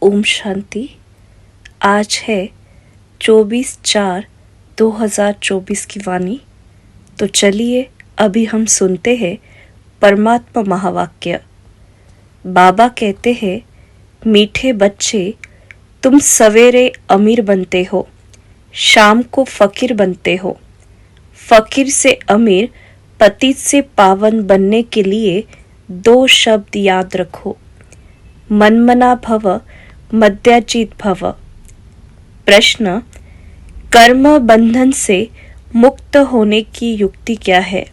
ओम शांति। आज है 24/4/2024 की वाणी। तो चलिए अभी हम सुनते हैं परमात्मा महावाक्य। बाबा कहते हैं, मीठे बच्चे, तुम सवेरे अमीर बनते हो, शाम को फकीर बनते हो। फकीर से अमीर, पतित से पावन बनने के लिए 2 शब्द याद रखो, मनमना भव, मद्याजीत भव। प्रश्न, कर्म बंधन से मुक्त होने की युक्ति क्या है?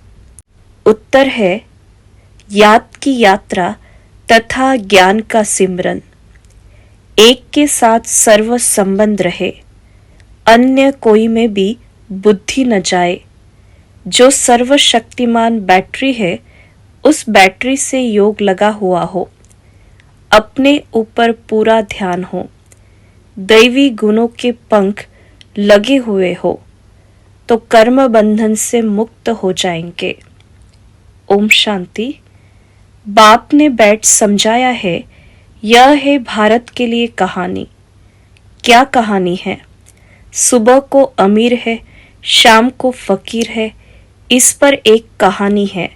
उत्तर है, याद की यात्रा तथा ज्ञान का सिमरन। एक के साथ सर्व संबंध रहे, अन्य कोई में भी बुद्धि न जाए। जो सर्वशक्तिमान बैटरी है, उस बैटरी से योग लगा हुआ हो, अपने ऊपर पूरा ध्यान हो, दैवी गुणों के पंख लगे हुए हो, तो कर्म बंधन से मुक्त हो जाएंगे। ओम शांति। बाप ने बैठ समझाया है, यह है भारत के लिए कहानी। क्या कहानी है? सुबह को अमीर है, शाम को फकीर है। इस पर एक कहानी है।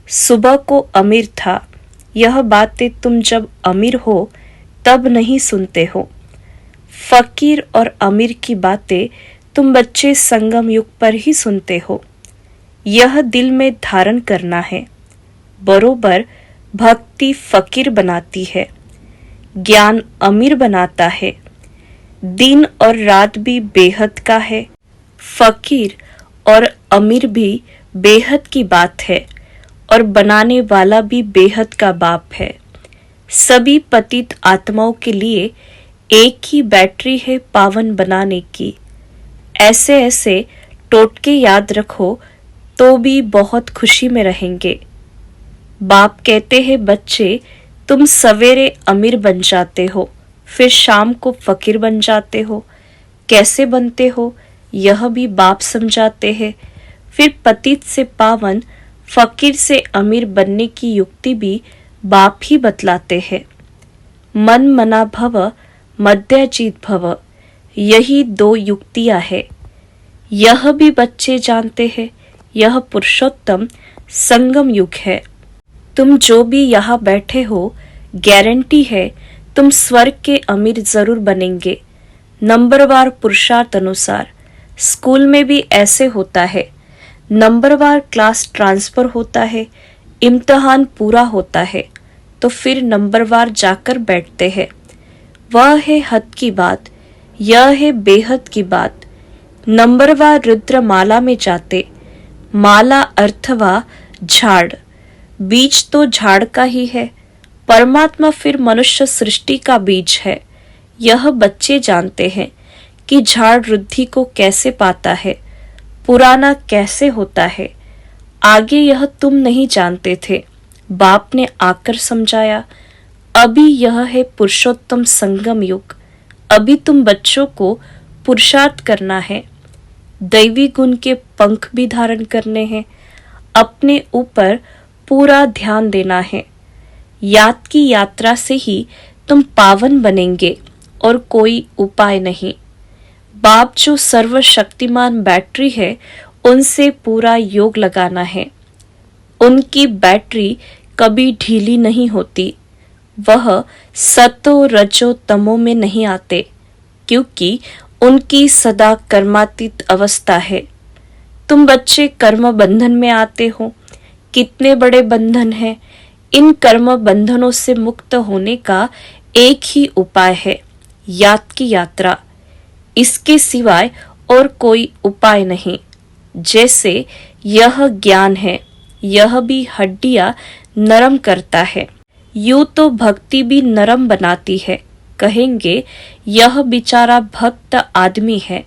सुबह को अमीर था, यह बातें तुम जब अमीर हो तब नहीं सुनते हो। फकीर और अमीर की बातें तुम बच्चे संगम युग पर ही सुनते हो। यह दिल में धारण करना है। बरोबर भक्ति फकीर बनाती है, ज्ञान अमीर बनाता है। दिन और रात भी बेहद का है। फकीर और अमीर भी बेहद की बात है, और बनाने वाला भी बेहद का बाप है। सभी पतित आत्माओं के लिए एक ही बैटरी है पावन बनाने की। ऐसे ऐसे टोटके याद रखो तो भी बहुत खुशी में रहेंगे। बाप कहते हैं, बच्चे, तुम सवेरे अमीर बन जाते हो, फिर शाम को फकीर बन जाते हो। कैसे बनते हो यह भी बाप समझाते हैं। फिर पतित से पावन, फकीर से अमीर बनने की युक्ति भी बाप ही बतलाते हैं। मन मना भव, मद्याजीत भव, यही 2 युक्तियां है। यह भी बच्चे जानते हैं, यह पुरुषोत्तम संगम युग है। तुम जो भी यहाँ बैठे हो, गारंटी है तुम स्वर्ग के अमीर जरूर बनेंगे। नंबरवार पुरुषार्थ अनुसार। स्कूल में भी ऐसे होता है, नंबरवार क्लास ट्रांसफर होता है, इम्तिहान पूरा होता है तो फिर नंबरवार जाकर बैठते हैं। वह है हद की बात, यह है बेहद की बात। नंबरवार रुद्र माला में जाते, माला अर्थवा झाड़, बीज तो झाड़ का ही है। परमात्मा फिर मनुष्य सृष्टि का बीज है। यह बच्चे जानते हैं कि झाड़ वृद्धि को कैसे पाता है, पुराना कैसे होता है। आगे यह तुम नहीं जानते थे, बाप ने आकर समझाया। अभी यह है पुरुषोत्तम संगम युग। अभी तुम बच्चों को पुरुषार्थ करना है, दैवी गुण के पंख भी धारण करने हैं, अपने ऊपर पूरा ध्यान देना है। याद की यात्रा से ही तुम पावन बनेंगे और कोई उपाय नहीं। बाप जो सर्वशक्तिमान बैटरी है, उनसे पूरा योग लगाना है। उनकी बैटरी कभी ढीली नहीं होती। वह सतो रजो तमो में नहीं आते, क्योंकि उनकी सदा कर्मातीत अवस्था है। तुम बच्चे कर्म बंधन में आते हो। कितने बड़े बंधन हैं। इन कर्म बंधनों से मुक्त होने का एक ही उपाय है, याद की यात्रा। इसके सिवाय और कोई उपाय नहीं। जैसे यह ज्ञान है, यह भी हड्डियां नरम करता है। यूं तो भक्ति भी नरम बनाती है। कहेंगे यह बेचारा भक्त आदमी है,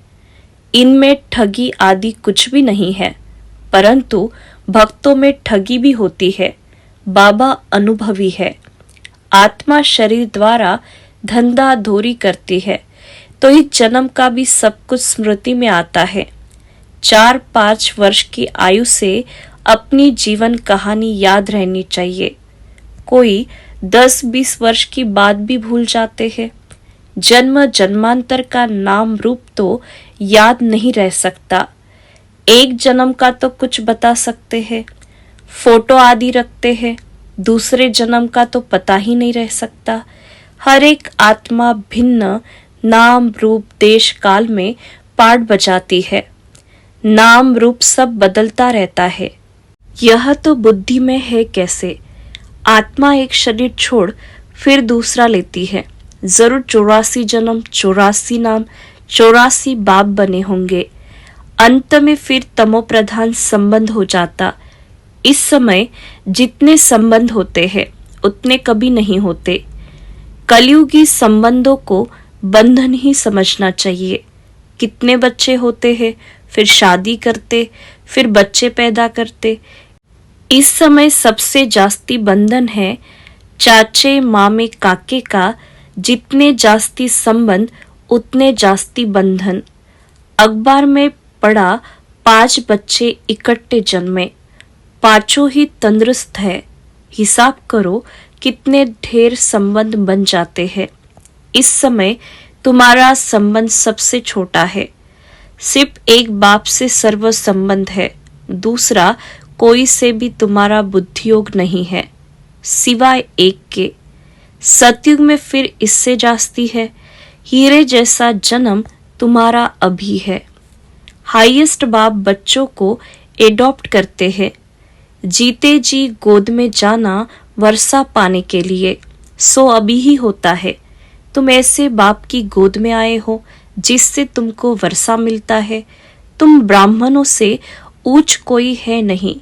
इनमें ठगी आदि कुछ भी नहीं है। परंतु भक्तों में ठगी भी होती है। बाबा अनुभवी है। आत्मा शरीर द्वारा धंधा धोरी करती है, तो इस जन्म का भी सब कुछ स्मृति में आता है। 4-5 वर्ष की आयु से अपनी जीवन कहानी याद रहनी चाहिए। कोई 10-20 वर्ष की बात भी भूल जाते हैं। जन्म जन्मांतर का नाम रूप तो याद नहीं रह सकता। एक जन्म का तो कुछ बता सकते हैं, फोटो आदि रखते हैं, दूसरे जन्म का तो पता ही नहीं रह सकता। हर एक आत्मा भिन्न नाम रूप देश काल में पाठ बजाती है। नाम रूप सब बदलता रहता है। यह तो बुद्धि में है कैसे। आत्मा एक शरीर छोड़ फिर दूसरा लेती है। जरूर 84 जन्म, 84 नाम, 84 बाप बने होंगे। अंत में फिर तमो प्रधान संबंध हो जाता। इस समय जितने संबंध होते हैं उतने कभी नहीं होते। कलयुगी संबंधों को बंधन ही समझना चाहिए। कितने बच्चे होते हैं, फिर शादी करते, फिर बच्चे पैदा करते। इस समय सबसे जास्ती बंधन है चाचे मामे काके का। जितने जास्ती संबंध उतने जास्ती बंधन। अखबार में पढ़ा 5 बच्चे इकट्ठे जन्मे, पांचों ही तंदुरुस्त है। हिसाब करो कितने ढेर संबंध बन जाते हैं। इस समय तुम्हारा संबंध सबसे छोटा है। सिर्फ एक बाप से सर्व संबंध है, दूसरा कोई से भी तुम्हारा बुद्धियोग नहीं है सिवाय एक के। सतयुग में फिर इससे जास्ती है। हीरे जैसा जन्म तुम्हारा अभी है। हाईएस्ट बाप बच्चों को एडॉप्ट करते हैं। जीते जी गोद में जाना वर्षा पाने के लिए, सो अभी ही होता है। तुम ऐसे बाप की गोद में आए हो जिससे तुमको वर्षा मिलता है। तुम ब्राह्मणों से ऊंच कोई है नहीं।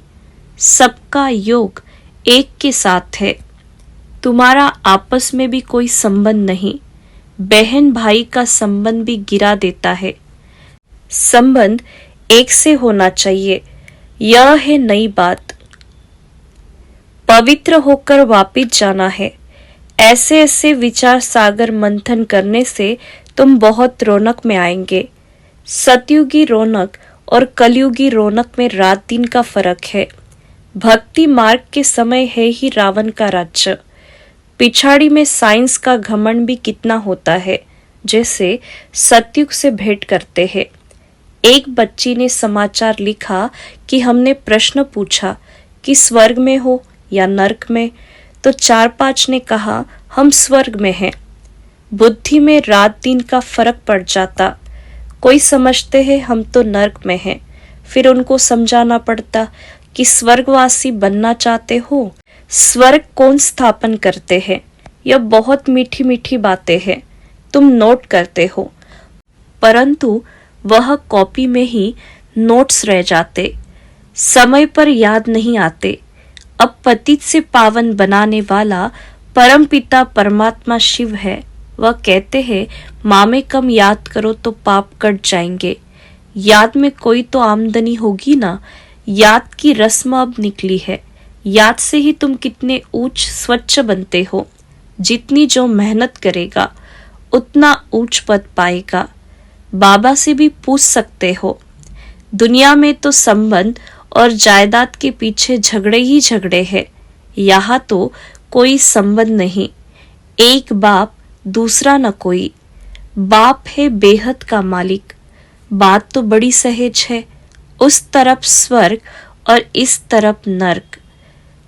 सबका योग एक के साथ है। तुम्हारा आपस में भी कोई संबंध नहीं। बहन भाई का संबंध भी गिरा देता है। संबंध एक से होना चाहिए, यह है नई बात। पवित्र होकर वापिस जाना है। ऐसे ऐसे विचार सागर मंथन करने से तुम बहुत रौनक में आएंगे। सतयुगी रौनक और कलयुगी रौनक में रात दिन का फर्क है। भक्ति मार्ग के समय है ही रावण का राज्य। पिछाड़ी में साइंस का घमंड भी कितना होता है, जैसे सतयुग से भेंट करते हैं। एक बच्ची ने समाचार लिखा कि हमने प्रश्न पूछा कि स्वर्ग में हो या नरक में, तो 4-5 ने कहा हम स्वर्ग में हैं। बुद्धि में रात दिन का फर्क पड़ जाता। कोई समझते हैं हम तो नरक में हैं, फिर उनको समझाना पड़ता कि स्वर्गवासी बनना चाहते हो, स्वर्ग कौन स्थापन करते हैं। यह बहुत मीठी मीठी बातें हैं, तुम नोट करते हो, परंतु वह कॉपी में ही नोट्स रह जाते, समय पर याद नहीं आते। अब पतित से पावन बनाने वाला परम पिता परमात्मा शिव है। वह कहते हैं मामे कम याद करो तो पाप कट जाएंगे। याद में कोई तो आमदनी होगी ना। याद की रस्म अब निकली है। याद से ही तुम कितने ऊंच स्वच्छ बनते हो। जितनी जो मेहनत करेगा उतना ऊंच पद पाएगा। बाबा से भी पूछ सकते हो। दुनिया में तो संबंध और जायदाद के पीछे झगड़े ही झगड़े हैं। यहाँ तो कोई संबंध नहीं। एक बाप दूसरा न कोई। बाप है बेहद का मालिक। बात तो बड़ी सहज है। उस तरफ स्वर्ग और इस तरफ नर्क।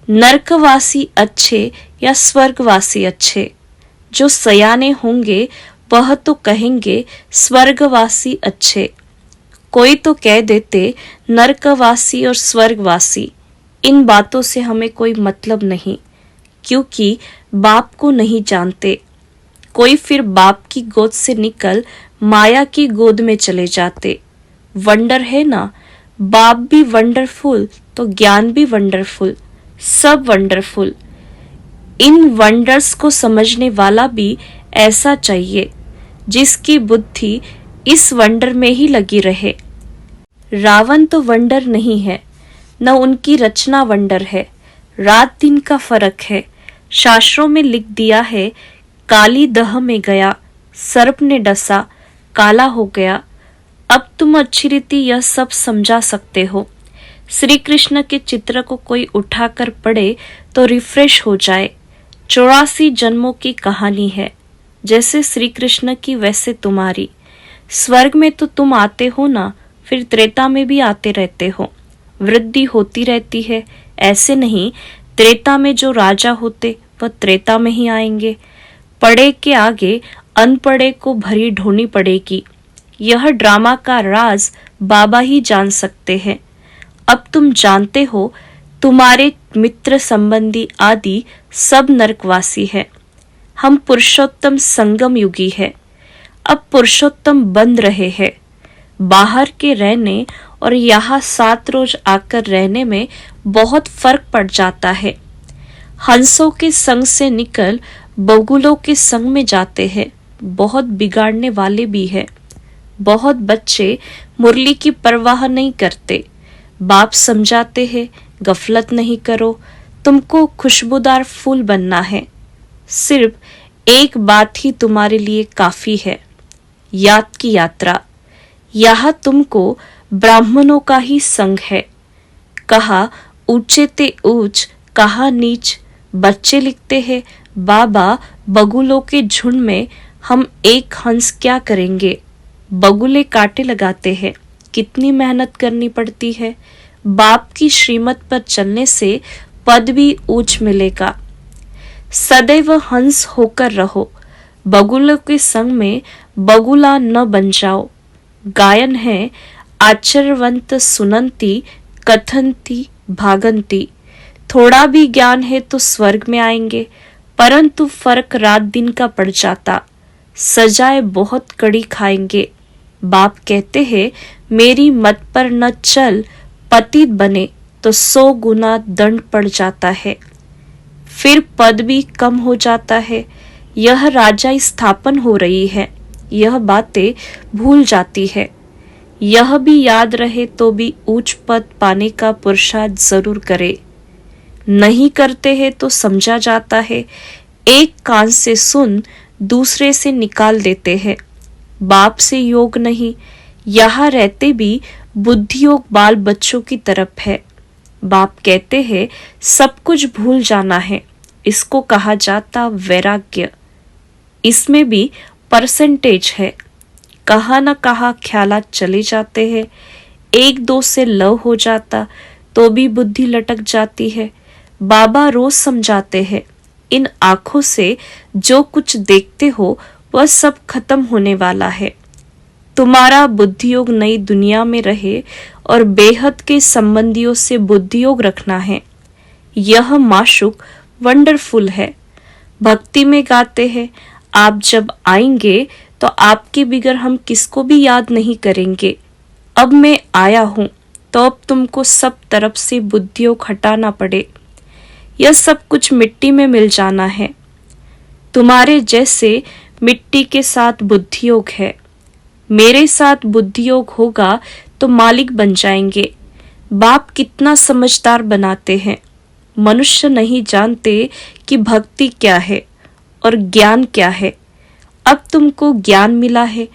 नर्कवासी अच्छे या स्वर्गवासी अच्छे। जो सयाने होंगे वह तो कहेंगे स्वर्गवासी अच्छे। कोई तो कह देते नरकवासी और स्वर्गवासी। इन बातों से हमें कोई मतलब नहीं, क्योंकि बाप को नहीं जानते। कोई फिर बाप की गोद से निकल माया की गोद में चले जाते। वंडर है ना, बाप भी वंडरफुल तो ज्ञान भी वंडरफुल, सब वंडरफुल। इन वंडर्स को समझने वाला भी ऐसा चाहिए जिसकी बुद्धि इस वंडर में ही लगी रहे। रावण तो वंडर नहीं है, न उनकी रचना वंडर है। रात दिन का फर्क है। शास्त्रों में लिख दिया है काली दह में गया, सर्प ने डसा, काला हो गया। अब तुम अच्छी रीति यह सब समझा सकते हो। श्री कृष्ण के चित्र को कोई उठाकर पढ़े तो रिफ्रेश हो जाए। 84 जन्मों की कहानी है। जैसे श्री कृष्ण की वैसे तुम्हारी। स्वर्ग में तो तुम आते हो ना, फिर त्रेता में भी आते रहते हो। वृद्धि होती रहती है, ऐसे नहीं त्रेता में जो राजा होते वह त्रेता में ही आएंगे। पढ़े के आगे अनपढ़े को भरी ढोनी पड़ेगी। यह ड्रामा का राज बाबा ही जान सकते हैं। अब तुम जानते हो तुम्हारे मित्र संबंधी आदि सब नरकवासी है। हम पुरुषोत्तम संगम युगी है। अब पुरुषोत्तम बन रहे हैं। बाहर के रहने और यहाँ 7 रोज आकर रहने में बहुत फर्क पड़ जाता है। हंसों के संग से निकल बगुलों के संग में जाते हैं। बहुत बिगाड़ने वाले भी है। बहुत बच्चे मुरली की परवाह नहीं करते। बाप समझाते हैं गफलत नहीं करो, तुमको खुशबूदार फूल बनना है। सिर्फ एक बात ही तुम्हारे लिए काफी है, याद की यात्रा। यहाँ तुमको ब्राह्मणों का ही संग है। कहा ऊंचे ते ऊंच, कहा नीच। बच्चे लिखते हैं बाबा बगुलों के झुंड में हम एक हंस क्या करेंगे। बगुले कांटे लगाते हैं, कितनी मेहनत करनी पड़ती है। बाप की श्रीमत पर चलने से पद भी ऊंच मिलेगा। सदैव हंस होकर रहो, बगुलों के संग में बगुला न बन जाओ। गायन है आचर्यवंत सुनंती, कथंती भागंती। थोड़ा भी ज्ञान है तो स्वर्ग में आएंगे, परंतु फर्क रात दिन का पड़ जाता। सजाए बहुत कड़ी खाएंगे। बाप कहते हैं मेरी मत पर न चल, पतित बने तो 100 गुना दंड पड़ जाता है। फिर पद भी कम हो जाता है। यह राजा स्थापन हो रही है, यह बातें भूल जाती है। यह भी याद रहे तो भी ऊंच पद पाने का पुरुषार्थ जरूर करे। नहीं करते हैं तो समझा जाता है। एक कान से सुन दूसरे से निकाल देते हैं। बाप से योग नहीं, यहाँ रहते भी बुद्धि योग बाल बच्चों की तरफ है। बाप कहते हैं सब कुछ भूल जाना है, इसको कहा जाता वैराग्य। इसमें भी परसेंटेज है। कहा न कहा ख्यालात चले जाते हैं। 1-2 से लव हो जाता तो भी बुद्धि लटक जाती है। बाबा रोज समझाते हैं इन आंखों से जो कुछ देखते हो वह सब खत्म होने वाला है। तुम्हारा बुद्धियोग नई दुनिया में रहे और बेहद के संबंधियों से बुद्धियोग रखना है। यह माशुक वंडरफुल है। भक्ति में गाते हैं आप जब आएंगे तो आपके बिगर हम किसको भी याद नहीं करेंगे। अब मैं आया हूं तो अब तुमको सब तरफ से बुद्धियोग हटाना पड़े। यह सब कुछ मिट्टी में मिल जाना है। तुम्हारे जैसे मिट्टी के साथ बुद्धियोग है। मेरे साथ बुद्धियोग होगा तो मालिक बन जाएंगे। बाप कितना समझदार बनाते हैं। मनुष्य नहीं जानते कि भक्ति क्या है और ज्ञान क्या है। अब तुमको ज्ञान मिला है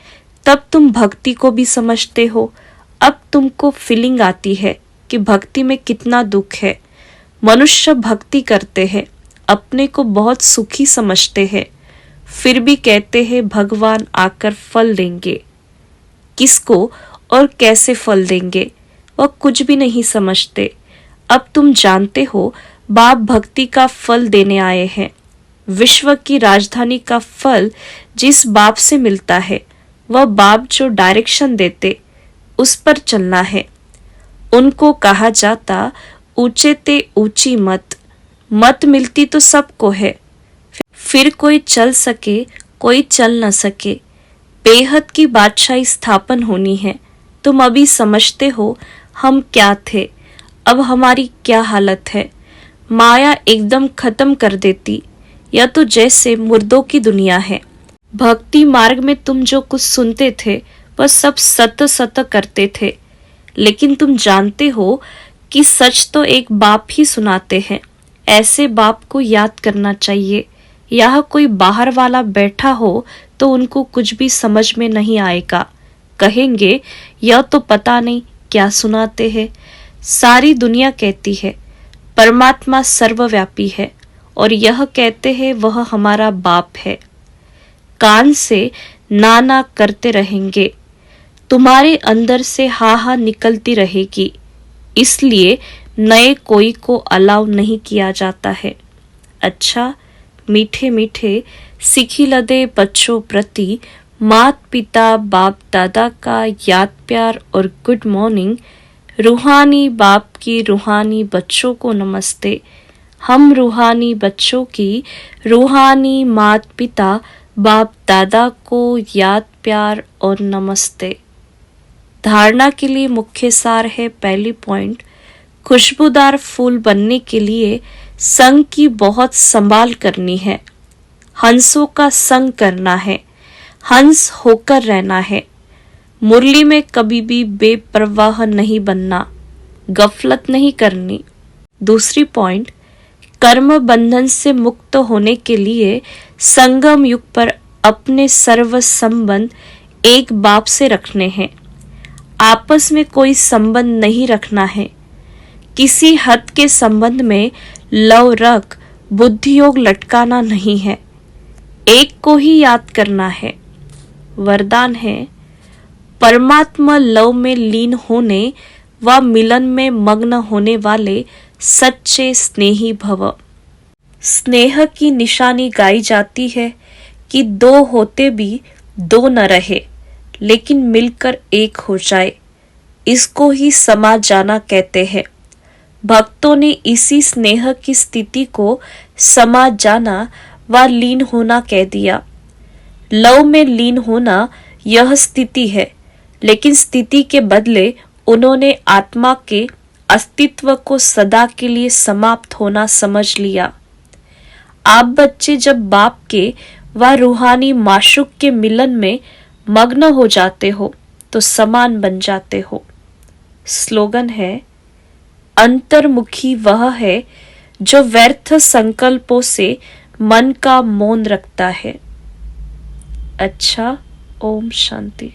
तब तुम भक्ति को भी समझते हो। अब तुमको फीलिंग आती है कि भक्ति में कितना दुख है। मनुष्य भक्ति करते हैं, अपने को बहुत सुखी समझते हैं, फिर भी कहते हैं भगवान आकर फल देंगे। किसको और कैसे फल देंगे वह कुछ भी नहीं समझते। अब तुम जानते हो बाप भक्ति का फल देने आए हैं। विश्व की राजधानी का फल जिस बाप से मिलता है वह बाप जो डायरेक्शन देते उस पर चलना है। उनको कहा जाता ऊंचे ते ऊंची मत। मत मिलती तो सबको है, फिर कोई चल सके कोई चल न सके। बेहद की बादशाही स्थापन होनी है। तुम अभी समझते हो हम क्या थे, अब हमारी क्या हालत है। माया एकदम खत्म कर देती। यह तो जैसे मुर्दों की दुनिया है। भक्ति मार्ग में तुम जो कुछ सुनते थे वह सब सत सत करते थे, लेकिन तुम जानते हो कि सच तो एक बाप ही सुनाते हैं। ऐसे बाप को याद करना चाहिए। यह कोई बाहर वाला बैठा हो तो उनको कुछ भी समझ में नहीं आएगा। कहेंगे यह तो पता नहीं क्या सुनाते हैं। सारी दुनिया कहती है परमात्मा सर्वव्यापी है और यह कहते हैं वह हमारा बाप है। कान से ना ना करते रहेंगे, तुम्हारे अंदर से हा हा निकलती रहेगी। इसलिए नए कोई को अलाउ नहीं किया जाता है। अच्छा, मीठे मीठे सिखिलदे बच्चों प्रति मात पिता बाप दादा का याद प्यार और गुड मॉर्निंग। रूहानी बाप की रूहानी बच्चों को नमस्ते। हम रूहानी बच्चों की रूहानी मात पिता बाप दादा को याद प्यार और नमस्ते। धारणा के लिए मुख्य सार है, पहली पॉइंट, खुशबूदार फूल बनने के लिए संग की बहुत संभाल करनी है। हंसों का संग करना है, हंस होकर रहना है। मुरली में कभी भी बेपरवाह नहीं बनना, गफलत नहीं करनी। दूसरी पॉइंट, कर्म बंधन से मुक्त होने के लिए संगम युग पर अपने सर्व संबंध एक बाप से रखने हैं। आपस में कोई संबंध नहीं रखना है। किसी हद के संबंध में लव रख बुद्धि योग लटकाना नहीं है। एक को ही याद करना है। वरदान है, परमात्मा लव में लीन होने व मिलन में मग्न होने वाले सच्चे स्नेही भव। स्नेह की निशानी गाई जाती है कि दो होते भी दो न रहे, लेकिन मिलकर एक हो जाए। इसको ही समा जाना कहते हैं। भक्तों ने इसी स्नेह की स्थिति को समा जाना व लीन होना कह दिया। लव में लीन होना यह स्थिति है, लेकिन स्थिति के बदले उन्होंने आत्मा के अस्तित्व को सदा के लिए समाप्त होना समझ लिया। आप बच्चे जब बाप के व रूहानी माशूक के मिलन में मग्न हो जाते हो तो समान बन जाते हो। स्लोगन है, अंतर्मुखी वह है जो व्यर्थ संकल्पों से मन का मौन रखता है। अच्छा, ओम शांति।